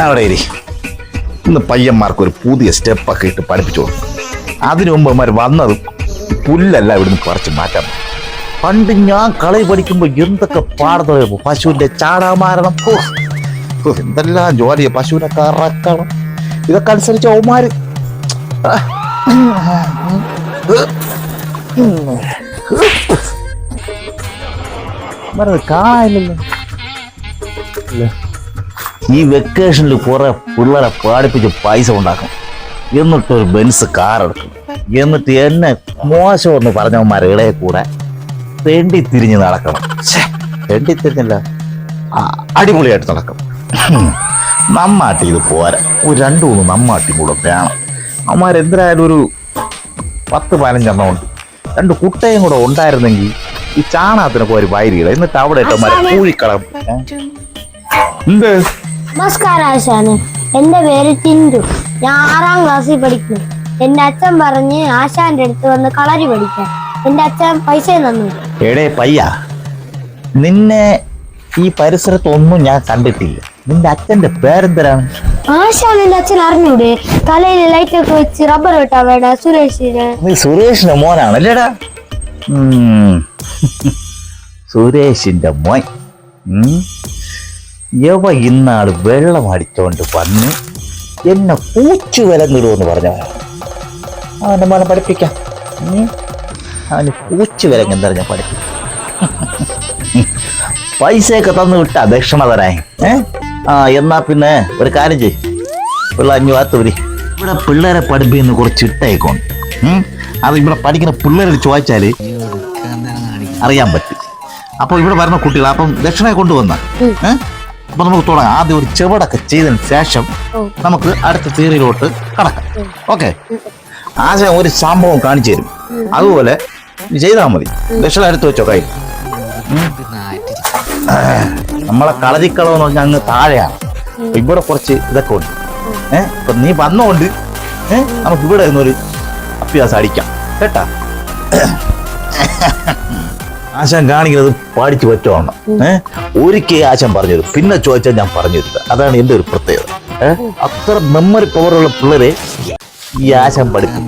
അവിടെ ഇന്ന് പയ്യന്മാർക്ക് ഒരു പുതിയ സ്റ്റെപ്പൊക്കെ ഇട്ട് പഠിപ്പിച്ചു കൊടുക്കും. അതിനു മുമ്പ് അവന്മാർ വന്നതും പുല്ലല്ല ഇവിടുന്ന് പറിച്ച് മാറ്റാൻ. പണ്ട് ഞാൻ കളി പഠിക്കുമ്പോ എന്തൊക്കെ പാടത്തോ പശുവിന്റെ ചാടാമാരണം, എന്തെല്ലാം ജോലിയ, പശുവിനെ കറക്കണം, ഇതൊക്കെ അനുസരിച്ച് അവന്മാര് കാണാനില്ലല്ലോ. ഈ വെക്കേഷനിൽ കുറെ പിള്ളേരെ പാടിപ്പിച്ച് പൈസ ഉണ്ടാക്കും, എന്നിട്ടൊരു ബെൻസ് കാർ എടുക്കും, എന്നിട്ട് എന്നെ മോശമെന്ന് പറഞ്ഞവന്മാരെ ഇടയിൽ കൂടെ തെണ്ടി തിരിഞ്ഞ് നടക്കണം. തെണ്ടി തിരിഞ്ഞല്ല, അടിപൊളിയായിട്ട് നടക്കും. നമ്മാട്ടി ഇത് പോരാ, ഒരു 2-3 നമ്മാട്ടി കൂടെ വേണം. അവന്മാരെന്തായാലും ഒരു 10-15 ഉണ്ട്. 2 കുട്ടയും കൂടെ ഉണ്ടായിരുന്നെങ്കിൽ ഈ ചാണകത്തിനൊക്കെ ഒരു വൈരിയില്ല, എന്നിട്ട് അവിടെ ഇട്ടവന്മാരെ കൂഴിക്കളം. എന്ത്? നമസ്കാരം ആശാന്, എന്റെ പേര് ടിൻഡു. ഞാൻ 6ാം ക്ലാസ്സിൽ പഠിക്കുന്നു. എന്റെ അച്ഛൻ പറഞ്ഞ് ആശാന്റെ അടുത്ത് വന്ന് കളരി പഠിക്കാൻ. എന്റെ അച്ഛൻ പൈസ തന്നു. എടേ പയ്യ, നിന്നെ ഈ പരിസരത്തൊന്നും ഞാൻ കണ്ടിട്ടില്ല. നിന്റെ അച്ഛന്റെ പേരെന്തരാണ്? ആശാൻ എന്റെ അച്ഛൻ അറിഞ്ഞൂടെ? തലയിൽ ലൈറ്റ് ഒക്കെ വെച്ച് റബ്ബർ വെട്ടാ വേണ്ട സുരേഷിന്. നീ സുരേഷിന്റെ മോനാണല്ലേടാ? സുരേഷിന്റെ മോൻ. യവ ഇന്നാള് വെള്ളം അടിച്ചോണ്ട് വന്ന് എന്നെ പൂച്ചു വിലങ്ങിടുമെന്ന് പറഞ്ഞവനാ. അവന്റെ മോനെ പഠിപ്പിക്കാം. അവന് പൂച്ചു വിലങ്ങെന്താ ഞാൻ പഠിപ്പിക്കാം. പൈസയൊക്കെ തന്നു വിട്ടാ ദക്ഷിണ തരാൻ. എന്നാ പിന്നെ ഒരു കാര്യം ചെയ്, പിള്ളേർ 5 വാത്തൂരി. ഇവിടെ പിള്ളേരെ പഠിപ്പിക്കുന്ന കുറച്ച് ചിട്ടയൊക്കെയുണ്ട്. അത് ഇവിടെ പഠിക്കുന്ന പിള്ളേരോട് ചോദിച്ചാല് അറിയാൻ പറ്റും. അപ്പൊ ഇവിടെ വരുന്ന കുട്ടികൾ അപ്പം ദക്ഷിണ കൊണ്ടുവന്ന അപ്പൊ നമുക്ക് തുടങ്ങാം. ആദ്യം ഒരു ചെവടൊക്കെ ചെയ്തതിന് ശേഷം നമുക്ക് അടുത്ത തിയറിയിലോട്ട് കടക്കാം. ഓക്കെ, ആശാൻ ഒരു സംഭവം കാണിച്ചു തരും, അതുപോലെ ചെയ്താൽ മതി. ദക്ഷിണ എടുത്ത് വെച്ചോ കൈ. നമ്മളെ കളരിക്കളം എന്ന് പറഞ്ഞാൽ അങ്ങ് താഴെയാണ്. ഇവിടെ കുറച്ച് ഇതൊക്കെ ഉണ്ട്. ഇപ്പൊ നീ വന്നോണ്ട് നമുക്ക് ഇവിടെ നിന്നൊരു അഭ്യാസം അടിക്കാം കേട്ടാ. ആശാൻ കാണിക്കുന്നത് പഠിച്ചു പറ്റുവാണ്. ഒരിക്കൽ ആശാൻ പറഞ്ഞു തരും, പിന്നെ ചോദിച്ചാൽ ഞാൻ പറഞ്ഞു തരില്ല. അതാണ് എന്റെ ഒരു പ്രത്യേകത. അത്ര മെമ്മറി പവറുള്ള പിള്ളേരെ ഈ ആശാൻ പഠിക്കും.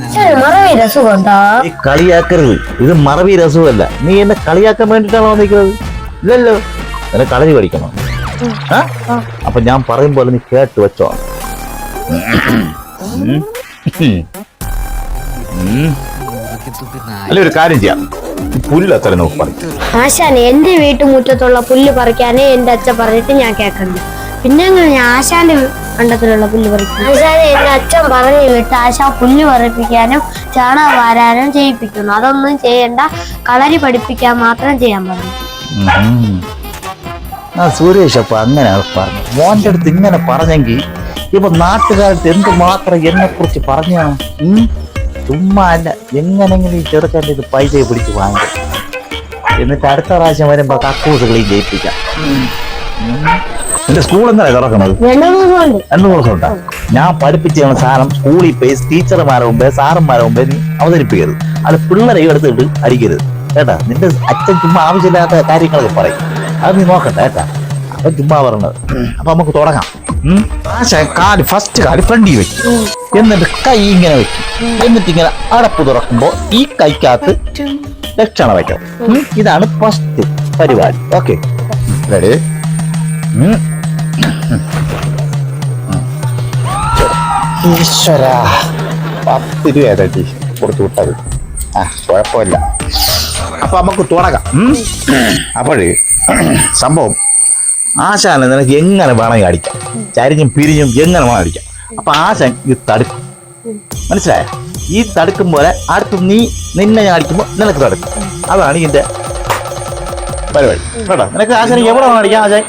ഈ കളിയാക്കരുത്, ഇത് മറവി രസമല്ല. നീ എന്നെ കളിയാക്കാൻ വേണ്ടിയിട്ടാണോ വന്നിരിക്കുന്നത്? ഇല്ലല്ലോ, എന്നെ കളരി പഠിക്കണം. അപ്പൊ ഞാൻ പറയും പോലെ നീ കേട്ട് വെച്ചോ. അല്ല, ഒരു കാര്യം ചെയ്യാം, പുല്ല് അത്ര നോക്കി പറയും. ആശാൻ എന്റെ വീട്ടുമുറ്റത്തുള്ള പുല്ല് പറിക്കാനേ എന്റെ അച്ഛൻ പറഞ്ഞിട്ട് ഞാൻ കേൾക്കണ്ട. പിന്നെ ഞാൻ ആശാന്റെ കണ്ടത്തിലുള്ള പുല്ല് പറിക്കും. ആശാനെ എന്റെ അച്ഛൻ പറഞ്ഞു വിട്ട് ആശാൻ പുല്ല് പറിപ്പിക്കാനും ചാണകം വാരാനും ചെയ്യിപ്പിക്കുന്നു. അതൊന്നും ചെയ്യണ്ട, കളരി പഠിപ്പിക്കാൻ മാത്രം ചെയ്യാൻ പറഞ്ഞു. സുരേഷ് അപ്പൊ അങ്ങനെയാണ് പറഞ്ഞത്. മോന്റെ അടുത്ത് ഇങ്ങനെ പറഞ്ഞെങ്കിൽ ഇപ്പൊ നാട്ടുകാർക്ക് എന്തുമാത്രം എന്നെ കുറിച്ച് പറഞ്ഞാണ്. ചുമ്മാ അല്ല, എങ്ങനെങ്കിലും ഈ ചെറുക്കൻ്റെ ഇത് പൈസ പിടിച്ച് വാങ്ങിക്കും, എന്നിട്ട് അടുത്ത പ്രാവശ്യം വരുമ്പോ കക്കൂസ് ക്ലീൻ ചെയ്യിപ്പിക്കാം. എന്റെ സ്കൂൾ എന്നാ തുറക്കണത്? 2 ദിവസം ഉണ്ടാ. ഞാൻ പഠിപ്പിച്ച സാധനം സ്കൂളിൽ പോയി ടീച്ചർമാരെ മുമ്പേ സാറന്മാരെ മുമ്പേ നീ അവതരിപ്പിക്കരുത്. അത് പിള്ളേരെ എടുത്തിട്ട് അടിക്കരുത് കേട്ടാ. നിന്റെ അച്ഛൻ ചുമ്മാ ആവശ്യമില്ലാത്ത കാര്യങ്ങളൊക്കെ പറയും, അത് നീ നോക്കണ്ട കേട്ടാ. അപ്പൊ ചുമ്മാ പറഞ്ഞത്. അപ്പൊ നമുക്ക് തുടങ്ങാം. കാല് ഫസ്റ്റ് കാല് ഫ്രണ്ടിൽ വെക്കും, എന്നിട്ട് കൈ ഇങ്ങനെ വെക്കും, എന്നിട്ട് ഇങ്ങനെ അടപ്പ് തുറക്കുമ്പോ ഈ കൈക്കകത്ത് ദക്ഷിണ വയ്ക്കാം. ഇതാണ് ഫസ്റ്റ് പരിപാടി. Okay, ready? ഈശ്വര, 10 രൂപ തട്ടി കൊടുത്തു വിട്ടത്. കുഴപ്പമില്ല. അപ്പൊ നമുക്ക് തുടങ്ങാം. അപ്പോഴേ സംഭവം, ആശാനെ നിനക്ക് എങ്ങനെ വേണമെങ്കിൽ അടിക്കാം, ചരിഞ്ഞും പിരിഞ്ഞും എങ്ങനെ വേണം അടിക്കാം. അപ്പൊ ആശാൻ ഇത് തടുക്കും, മനസ്സിലായ? ഈ തടുക്കും പോലെ അടുത്ത് നിന്നെ ഞാൻ അടിക്കുമ്പോ നിനക്ക് തടുക്കും. അതാണ് ഇതിന്റെ പരിപാടി കേട്ടോ. നിനക്ക് ആശാൻ എവിടെ വേണം അടിക്കാം. ആശാൻ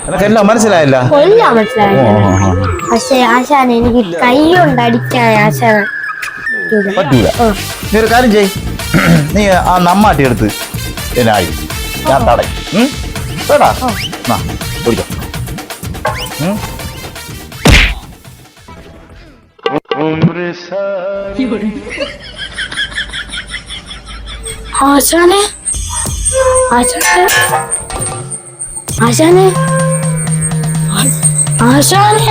നിനക്ക് എല്ലാം മനസ്സിലായില്ല? പക്ഷേ ആശാൻ എനിക്ക് കൈ കൊണ്ട് അടിക്കാൻ ആശാൻ പറ്റൂല. നീ ഒരു കാര്യം ചെയ്, നീ ആ നമ്മാട്ടി എടുത്ത് എന്നെ അടി, ഞാൻ തടയും കേട്ടാ. ഓടിക്കോ. ആശാനെ, ആശാനെ ആശാനെ ആശാനെ